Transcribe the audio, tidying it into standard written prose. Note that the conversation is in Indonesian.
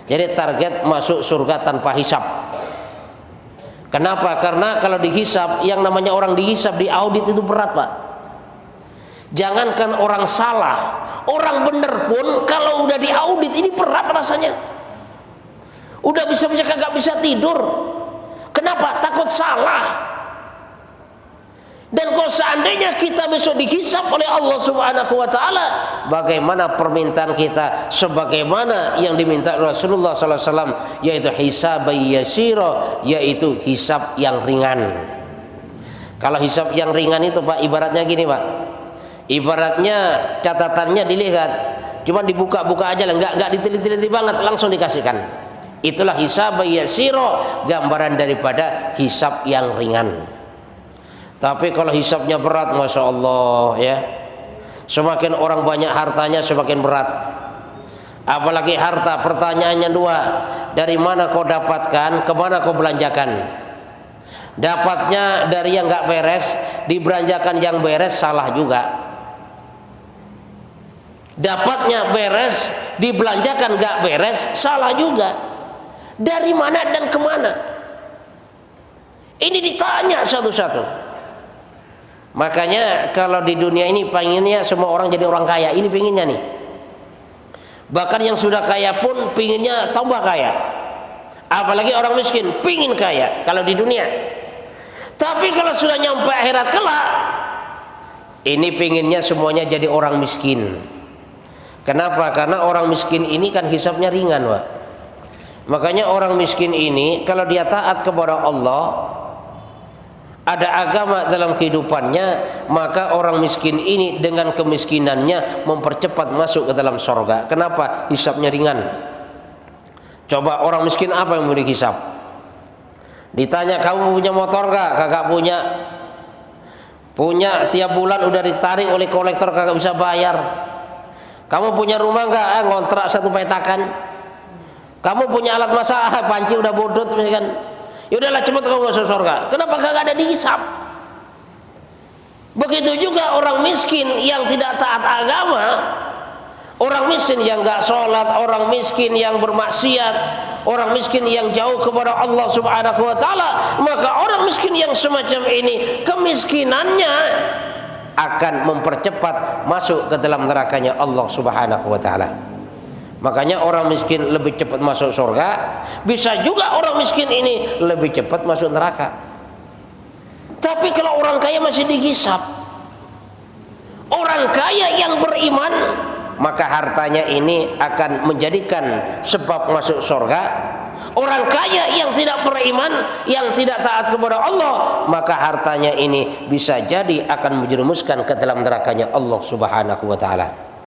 Jadi target masuk surga tanpa hisab. Kenapa? Karena kalau dihisab, yang namanya orang dihisab, diaudit itu berat, Pak. Jangankan orang salah, orang benar pun kalau udah diaudit ini berat rasanya. Udah bisa-bisa kagak bisa tidur. Kenapa? Takut salah. Dan kalau seandainya kita besok dihisab oleh Allah Subhanahu wa taala, bagaimana permintaan kita sebagaimana yang diminta Rasulullah sallallahu alaihi wasallam, yaitu hisab yasira, yaitu hisab yang ringan. Kalau hisab yang ringan itu, Pak, ibaratnya gini, Pak. Ibaratnya catatannya dilihat, cuma dibuka-buka aja lah, enggak diteliti-teliti banget, langsung dikasihkan. Itulah hisab yasira, gambaran daripada hisab yang ringan. Tapi kalau hisabnya berat, masya Allah ya, semakin orang banyak hartanya semakin berat. Apalagi harta, pertanyaannya dua, dari mana kau dapatkan, kemana kau belanjakan. Dapatnya dari yang nggak beres, dibelanjakan yang beres, salah juga. Dapatnya beres, dibelanjakan nggak beres, salah juga. Dari mana dan kemana? Ini ditanya satu-satu. Makanya kalau di dunia ini pengennya semua orang jadi orang kaya, ini pengennya nih. Bahkan yang sudah kaya pun pengennya tambah kaya. Apalagi orang miskin pengen kaya kalau di dunia. Tapi kalau sudah nyampe akhirat kelak, ini pengennya semuanya jadi orang miskin. Kenapa? Karena orang miskin ini kan hisabnya ringan, Pak. Makanya orang miskin ini kalau dia taat kepada Allah, ada agama dalam kehidupannya, maka orang miskin ini dengan kemiskinannya mempercepat masuk ke dalam surga. Kenapa? Hisabnya ringan. Coba orang miskin apa yang mau dihisab? Ditanya, kamu punya motor nggak? Kagak punya. Punya, tiap bulan udah ditarik oleh kolektor, kagak bisa bayar. Kamu punya rumah nggak? Ngontrak satu petakan. Kamu punya alat masak, panci udah bodot misalkan. Yaudahlah, cepat kamu masuk surga. Kenapa kagak ada dihisab? Begitu juga orang miskin yang tidak taat agama, orang miskin yang nggak sholat, orang miskin yang bermaksiat, orang miskin yang jauh kepada Allah Subhanahu wa taala, maka orang miskin yang semacam ini kemiskinannya akan mempercepat masuk ke dalam nerakanya Allah Subhanahu wa taala. Makanya orang miskin lebih cepat masuk surga, bisa juga orang miskin ini lebih cepat masuk neraka. Tapi kalau orang kaya masih dihisab. Orang kaya yang beriman, maka hartanya ini akan menjadikan sebab masuk surga. Orang kaya yang tidak beriman, yang tidak taat kepada Allah, maka hartanya ini bisa jadi akan menjerumuskan ke dalam nerakanya Allah Subhanahu wa taala.